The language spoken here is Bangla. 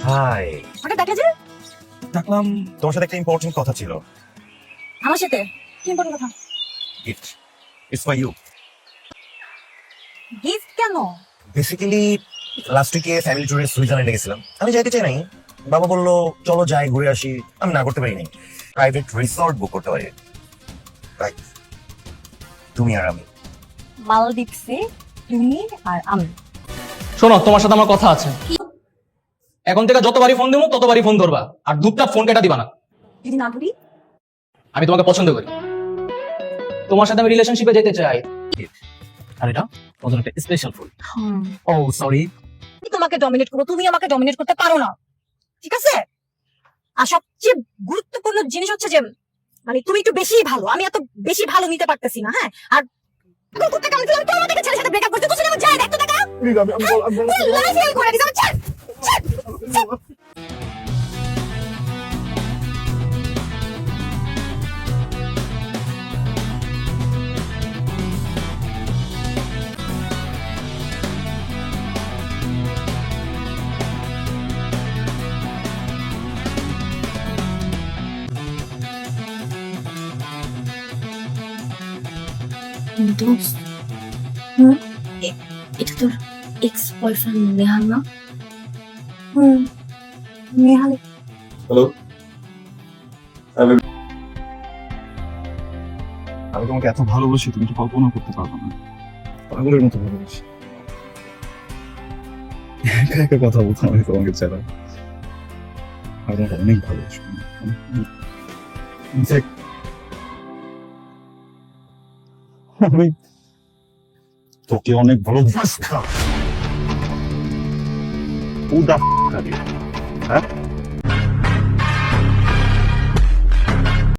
হাই। হঠাৎ ডাকলে যে? দেখলাম তোমার সাথে একটা ইম্পর্টেন্ট কথা ছিল। আমার সাথে কি ইম্পর্টেন্ট কথা? Gift, it's for you. Gift কেন? বেসিক্যালি লাস্ট উইকে ফ্যামিলি ট্যুরে সুইজারল্যান্ডে গেছিলাম। আমি যাইতে চাই নাই, বাবা বললো চলো যাই ঘুরে আসি। আমি না করতে পারি নাই। প্রাইভেট রিসর্ট বুক করতে পারি। রাইট, তুমি আর আমি। মালদ্বীপসে তুমি আর আমি। শোনো, তোমার সাথে আমার কথা আছে। এখন থেকে যতবারই ফোন দেবো ততবারই ফোন ধরবা, আর দুধটা ফোন কেটে দিবা না। যদি না ধরি? আমি তোমাকে পছন্দ করি, তোমার সাথে আমি রিলেশনশিপে যেতে চাই। আর এটা তোমার একটা স্পেশাল ফুল। ও সরি, আমি তোমাকে ডমিনেট করবো, তুমি আমাকে ডমিনেট করতে পারো না, ঠিক আছে? আর সবচেয়ে গুরুত্বপূর্ণ জিনিস হচ্ছে যে মানে তুমি একটু বেশি ভালো, আমি এত বেশি ভালো নিতে পারতেছি না। হ্যাঁ, আর এখন কোথা কাম দিলাম কেউ আমাকে ছেলের সাথে ব্রেকআপ করতে তুই আমার যায় দেখতো টাকা লাইফ হেল করে দিছ। ছাড় ছাড়। দোস্ত, এটা তোর এক্স বয়ফ্রেন্ড নেহাল না? নেহাল। হ্যালো, আমি তোমাকে এত ভালোবাসি তুমি তো কল্পনা করতে পারবো না। পাগলের মতো ভালোবাসি। একা একা কথা বলতাম আমি তোমাকে ছাড়া। আমি তোমাকে অনেক ভালোবাসি। ইনফ্যাক্ট আমি তোকে অনেক ভালোবাসতাম। হ্যাঁ